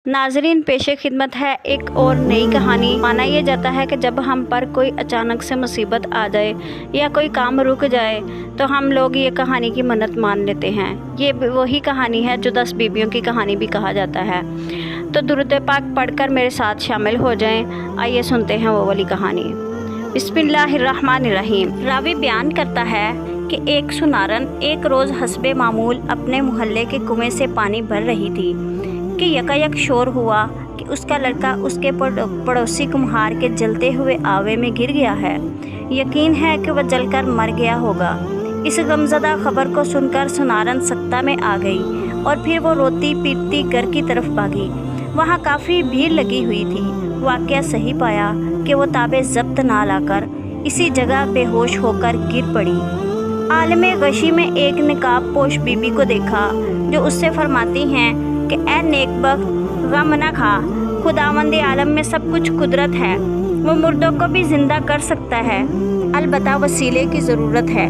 नाज़रीन, पेशे खिदमत है एक और नई कहानी। माना यह जाता है कि जब हम पर कोई अचानक से मुसीबत आ जाए या कोई काम रुक जाए तो हम लोग ये कहानी की मन्नत मान लेते हैं। ये वही कहानी है जो 10 बीबियों की कहानी भी कहा जाता है। तो दुरूद पाक पढ़कर मेरे साथ शामिल हो जाएं। आइए सुनते हैं वो वाली कहानी। बिस्मिल्लाहिर्रहमानिर्रहीम। रावी बयान करता है कि एक सुनारन एक रोज़ हस्बे मामूल अपने मोहल्ले के कुएं से पानी भर रही थी कि यकायक शोर हुआ कि उसका लड़का उसके पड़ोसी कुम्हार के जलते हुए आवे में गिर गया है। यकीन है कि वह जलकर मर गया होगा। इस गमज़दा खबर को सुनकर सुनारन सख्ता में आ गई और फिर वो रोती पीटती घर की तरफ भागी। वहाँ काफ़ी भीड़ लगी हुई थी। वाक़या सही पाया कि वो ताबे ज़ब्त ना लाकर इसी जगह बेहोश होकर गिर पड़ी। आलमे गशी में एक नकाब पोश बीबी को देखा जो उससे फरमाती हैं कि ए नेकबख्त, गम न खा, खुदावंद आलम में सब कुछ कुदरत है। वो मुर्दों को भी ज़िंदा कर सकता है, अलबत्ता वसीले की ज़रूरत है।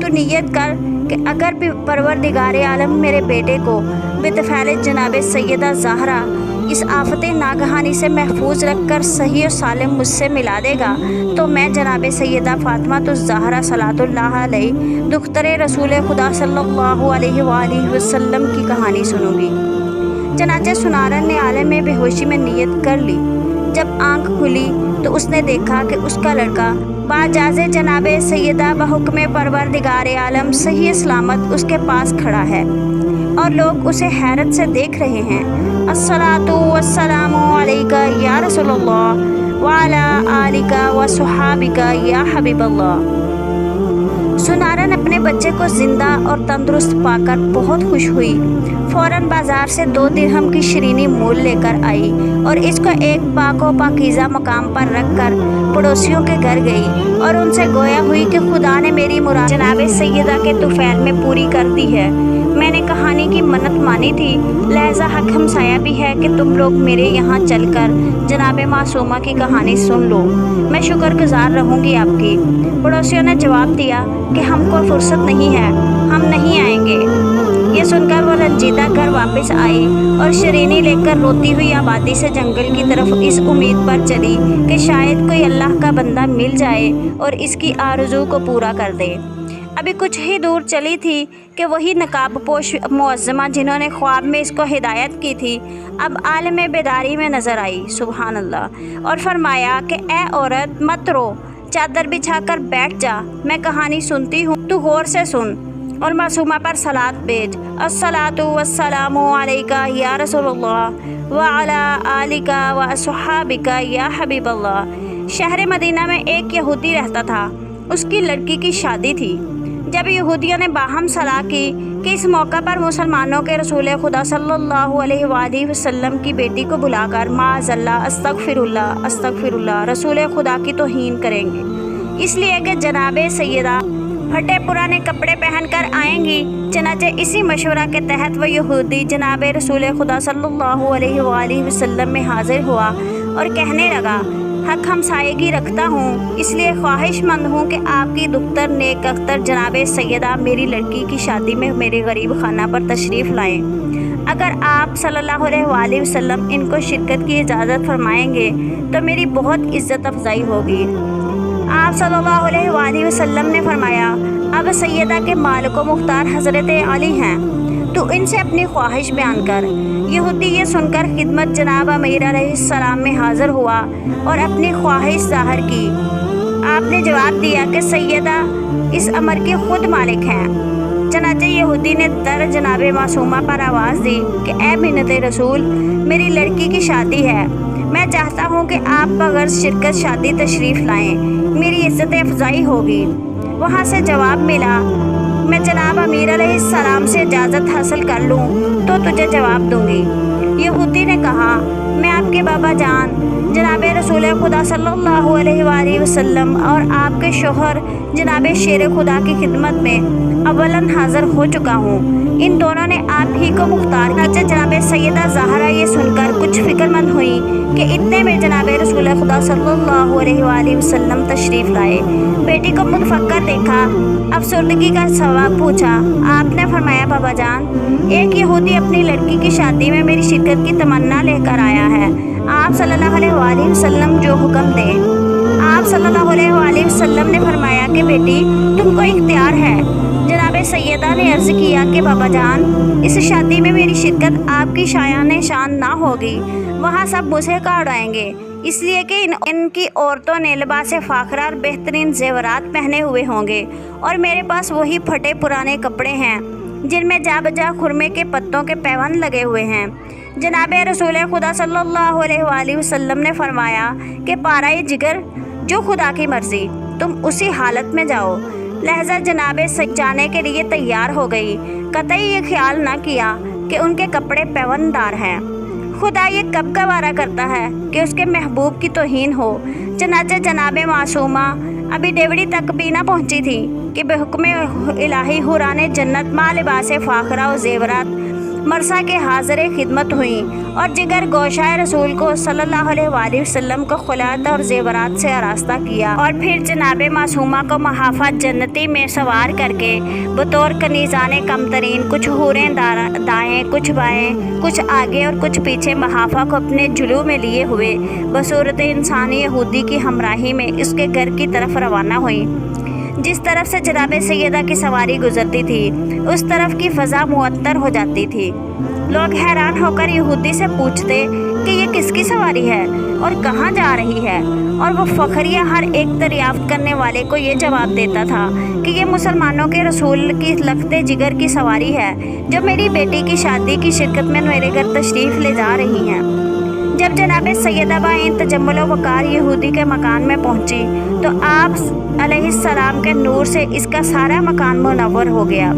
तो नियत कर कि अगर भी परवरदिगार आलम मेरे बेटे को बितफ़ैल जनाब सैयदा ज़हरा इस आफत नागहानी से महफूज रख कर सही और सालिम मुझसे मिला देगा तो मैं जनाब सैयदा फ़ातिमा तो ज़हरा सलातुल्लाह अलैह दुख्तरे रसूल खुदा सल्लल्लाहु अलैहि वसल्लम की कहानी सुनूंगी। चनाचे सुनारन ने आलम में बेहोशी में नियत कर ली। जब आंख खुली तो उसने देखा कि उसका लड़का बाजाज़े जनाब सैयदा बहुक्म परवरदिगार आलम सही सलामत उसके पास खड़ा है और लोग उसे हैरत से देख रहे हैं। अस्सलातु वस्सलामु अलैका या रसूलल्लाह व अला आलिका व सुहाबिका या हबीबल्लाह। सुनारन अपने बच्चे को ज़िंदा और तंदुरुस्त पाकर बहुत खुश हुई। फ़ौरन बाज़ार से 2 दिरहम की शरीनी मूल लेकर आई और इसको एक पाको पाकीज़ा मकाम पर रख कर पड़ोसियों के घर गई और उनसे गोया हुई कि खुदा ने मेरी मुराद जनाब सैयदा के तुफ़ैल में पूरी कर दी है। मैंने कहानी की मन्नत मानी थी, लिहाजा हक हमसाया भी है कि तुम लोग मेरे यहाँ चलकर जनाब मासूमा की कहानी सुन लो। मैं शुक्रगुजार रहूँगी आपकी। पड़ोसियों ने जवाब दिया कि हमको फुर्सत नहीं है, हम नहीं आएंगे। ये सुनकर वो रंजीदा घर वापस आई और शरीनी लेकर रोती हुई आबादी से जंगल की तरफ इस उम्मीद पर चली कि शायद कोई अल्लाह का बंदा मिल जाए और इसकी आरज़ू को पूरा कर दे। अभी कुछ ही दूर चली थी कि वही नकाब पोश मुअज़्ज़मा जिन्होंने ख्वाब में इसको हिदायत की थी अब आलम बेदारी में नज़र आई। सुबहान अल्लाह। और फरमाया कि ए औरत, मत रो, चादर बिछाकर बैठ जा, मैं कहानी सुनती हूँ, तू गौर से सुन और मासूमा पर सलात भेज। अस्सलातु वस्सलामु अलैका या रसूलल्लाह व अला आलिका व सुहाबिका या हबीबल्लाह। शहर मदीना में एक यहूदी रहता था। उसकी लड़की की शादी थी। जब यहूदियों ने बाहम सलाह की कि इस मौका पर मुसलमानों के रसूल खुदा सल्लल्लाहु अलैहि वसल्लम की बेटी को बुलाकर माअज़ल्लाह अस्तगफिरुल्लाह अस्तगफिरुल्लाह रसूल खुदा की तौहीन करेंगे, इसलिए कि जनाब सैयदा फटे पुराने कपड़े पहनकर आएंगी। चनाचे इसी मशवरा के तहत वह यहूदी जनाब रसूल खुदा सल्लल्लाहु अलैहि वसल्लम में हाजिर हुआ और कहने लगा, हक हमसायगी रखता हूँ, इसलिए ख्वाहिशमंद हूँ कि आपकी दुख्तर नेक अख्तर जनाब सैयदा मेरी लड़की की शादी में मेरे गरीब खाना पर तशरीफ़ लाएँ। अगर आप सल्लल्लाहु अलैहि वसल्लम इनको शिरकत की इजाज़त फरमाएंगे तो मेरी बहुत इज़्ज़त अफजाई होगी। आप सल्लल्लाहु अलैहि वसल्लम ने फरमाया, अब सैयदा के मालिक व मुख्तार हज़रत अली हैं, तो इनसे अपनी ख्वाहिश बयान कर। यहूदी ये सुनकर खिदमत जनाब अमीर अलैहिस्सलाम में हाज़िर हुआ और अपनी ख्वाहिश ज़ाहिर की। आपने जवाब दिया कि सैयदा इस अमर के ख़ुद मालिक हैं। चनाचे यहूदी ने दर जनाब मासूमा पर आवाज़ दी कि ए बिन्नत रसूल, मेरी लड़की की शादी है, मैं चाहता हूँ कि आप बग़ैर शिरकत शादी तशरीफ़ लाएँ, मेरी इज़्ज़त अफजाई होगी। वहाँ से जवाब मिला, मैं जनाब अमीर अलैहिस्सलाम से इजाज़त हासिल कर लूँ तो तुझे जवाब दूँगी। यहूदी ने कहा, मैं आपके बाबा जान जनाब रसूल खुदा सल्लल्लाहु अलैहि वसल्लम और आपके शोहर जनाब शेर खुदा की खिदमत में अवलन हाज़िर हो चुका हूँ। इन दोनों ने आप ही को मुख्तार किया। जनाब सैयदा ज़हरा ये सुनकर कुछ کچھ فکر مند ہوئی کہ اتنے میں جناب رسول خدا صلی اللہ علیہ وسلم تشریف لائے۔ بیٹی کو متفکر دیکھا، افسردگی کا سوال پوچھا۔ آپ نے فرمایا بابا جان، ایک یہودی اپنی لڑکی کی شادی میں میری شرکت کی تمنا لے کر آیا ہے، آپ صلی اللہ علیہ وسلم جو حکم دیں۔ آپ صلی اللہ علیہ وسلم نے فرمایا کہ بیٹی تم کو اختیار ہے۔ جناب سیدہ نے عرض کیا کہ بابا جان، اس شادی میں میری شرکت آپ کی شایان شان نہ ہوگی، وہاں سب مجھے کا اڑائیں گے، اس لیے کہ ان کی عورتوں نے لباس فاخرہ اور بہترین زیورات پہنے ہوئے ہوں گے، اور میرے پاس وہی پھٹے پرانے کپڑے ہیں جن میں جا بجا خرمے کے پتوں کے پیوند لگے ہوئے ہیں۔ جناب رسول خدا صلی اللہ علیہ وسلم نے فرمایا کہ پارہ جگر، جو خدا کی مرضی، تم اسی حالت میں جاؤ۔ لہذا جناب جانے کے لیے تیار ہو گئی، قطعی یہ خیال نہ کیا کہ ان کے کپڑے پیوند دار ہیں۔ خدا یہ کب گوارا کرتا ہے کہ اس کے محبوب کی توہین ہو۔ چنانچہ جناب معصومہ ابھی ڈیوڑی تک بھی نہ پہنچی تھی کہ بحکم الہی حوران جنت ماں لباس فاخرہ و زیورات مرسا کے حاضر خدمت ہوئیں اور جگر گوشہ رسول کو صلی اللہ علیہ وسلم کو خلعت اور زیورات سے آراستہ کیا، اور پھر جناب معصومہ کو محافہ جنتی میں سوار کر کے بطور کنیزان کمترین کچھ حوریں دائیں، کچھ بائیں، کچھ آگے اور کچھ پیچھے محافہ کو اپنے جلو میں لیے ہوئے بصورت انسانی یہودی کی ہمراہی میں اس کے گھر کی طرف روانہ ہوئیں۔ جس طرف سے جناب سیدہ کی سواری گزرتی تھی اس طرف کی فضا معطر ہو جاتی تھی۔ لوگ حیران ہو کر یہودی سے پوچھتے کہ یہ کس کی سواری ہے اور کہاں جا رہی ہے، اور وہ فخریہ ہر ایک دریافت کرنے والے کو یہ جواب دیتا تھا کہ یہ مسلمانوں کے رسول کی لخت جگر کی سواری ہے جو میری بیٹی کی شادی کی شرکت میں میرے گھر تشریف لے جا رہی ہیں۔ جب جناب سیدہ بائیں تجمل و وقار یہودی کے مکان میں پہنچی تو آپ علیہ السلام کے نور سے اس کا سارا مکان منور ہو گیا،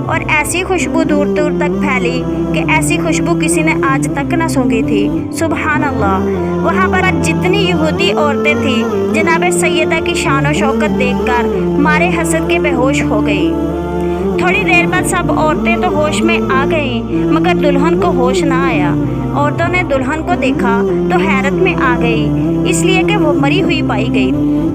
اور ایسی خوشبو دور دور تک پھیلی کہ ایسی خوشبو کسی نے آج تک نہ سونگھی تھی۔ سبحان اللہ! وہاں پر جتنی یہودی عورتیں تھیں جناب سیدہ کی شان و شوکت دیکھ کر مارے حسد کے بے ہوش ہو گئی۔ تھوڑی دیر بعد سب عورتیں تو ہوش میں آ گئیں مگر دلہن کو ہوش نہ آیا۔ عورتوں نے دلہن کو دیکھا تو حیرت میں آ گئی، اس لیے کہ وہ مری ہوئی پائی گئی۔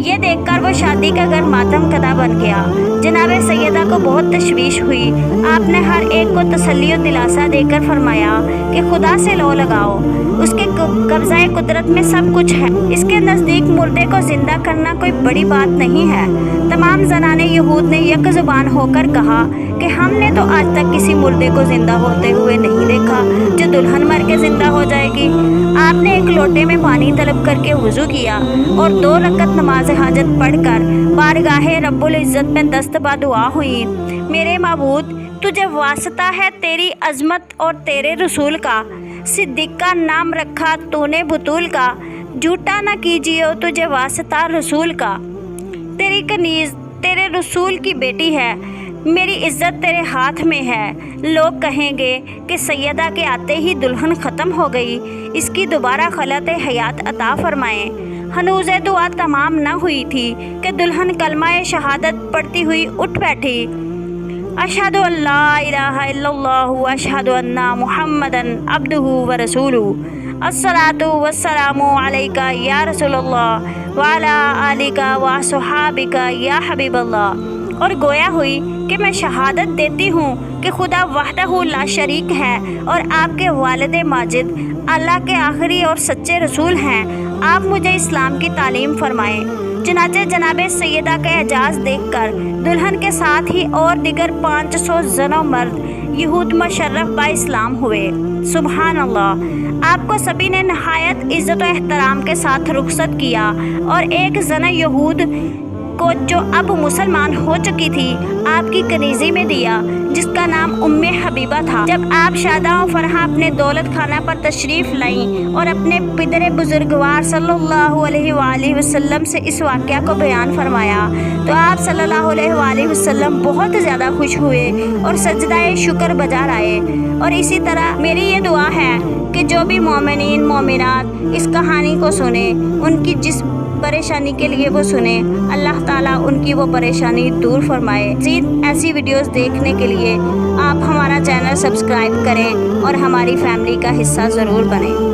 یہ دیکھ کر وہ شادی کا گھر ماتم کدا بن گیا۔ جناب سیدہ کو بہت تشویش ہوئی۔ آپ نے ہر ایک کو تسلی و دلاسا دے کر فرمایا کہ خدا سے لو لگاؤ، اس کے قبضہ قدرت میں سب کچھ ہے، اس کے نزدیک مردے کو زندہ کرنا کوئی بڑی بات نہیں ہے۔ تمام زنان یہود نے یک زبان ہو کر کہا کہ ہم نے تو آج تک کسی مردے کو زندہ ہوتے ہوئے نہیں دیکھا جو دلہن مر کے زندہ ہو جائے گی۔ آپ نے ایک لوٹے میں پانی طلب کر کے وضو کیا اور 2 رکعت نماز حاجت پڑھ کر بارگاہ رب العزت میں دست با دعا ہوئی۔ میرے معبود، تجھے واسطہ ہے تیری عظمت اور تیرے رسول کا، صدیق کا نام رکھا تو نے بطول کا، جھوٹا نہ کیجیے تجھے واسطہ رسول کا۔ تیری کنیز تیرے رسول کی بیٹی ہے، میری عزت تیرے ہاتھ میں ہے۔ لوگ کہیں گے کہ سیدہ کے آتے ہی دلہن ختم ہو گئی، اس کی دوبارہ خلعت حیات عطا فرمائیں۔ ہنوز دعا تمام نہ ہوئی تھی کہ دلہن کلمہ شہادت پڑھتی ہوئی اٹھ بیٹھی۔ اشہد ان لا الہ الا اللہ واشہد ان محمدًا عبدہ ورسولہ، الصلاۃ والسلام علیک یا رسول اللہ وعلی آلک وصحابک یا حبیب اللہ، اور گویا ہوئی کہ میں شہادت دیتی ہوں کہ خدا وحدہ لا شریک ہے اور آپ کے والد ماجد اللہ کے آخری اور سچے رسول ہیں، آپ مجھے اسلام کی تعلیم فرمائیں۔ چنانچہ جناب سیدہ کا اعجاز دیکھ کر دلہن کے ساتھ ہی اور دیگر 500 زن و مرد یہود مشرف با اسلام ہوئے۔ سبحان اللہ! آپ کو سبھی نے نہایت عزت و احترام کے ساتھ رخصت کیا اور ایک زن یہود کو جو اب مسلمان ہو چکی تھی آپ کی کنیزی میں دیا جس کا نام ام حبیبہ تھا۔ جب آپ شاداں و فرحاں اپنے دولت خانہ پر تشریف لائیں اور اپنے پدر بزرگوار صلی اللہ علیہ وآلہ وسلم سے اس واقعہ کو بیان فرمایا تو آپ صلی اللہ علیہ وآلہ وسلم بہت زیادہ خوش ہوئے اور سجدہ شکر بجا لائے۔ اور اسی طرح میری یہ دعا ہے کہ جو بھی مومنین مومنات اس کہانی کو سنیں، ان کی جس پریشانی کے لیے وہ سنیں، اللہ تعالیٰ ان کی وہ پریشانی دور فرمائے۔ مزید ایسی ویڈیوز دیکھنے کے لیے آپ ہمارا چینل سبسکرائب کریں اور ہماری فیملی کا حصہ ضرور بنیں۔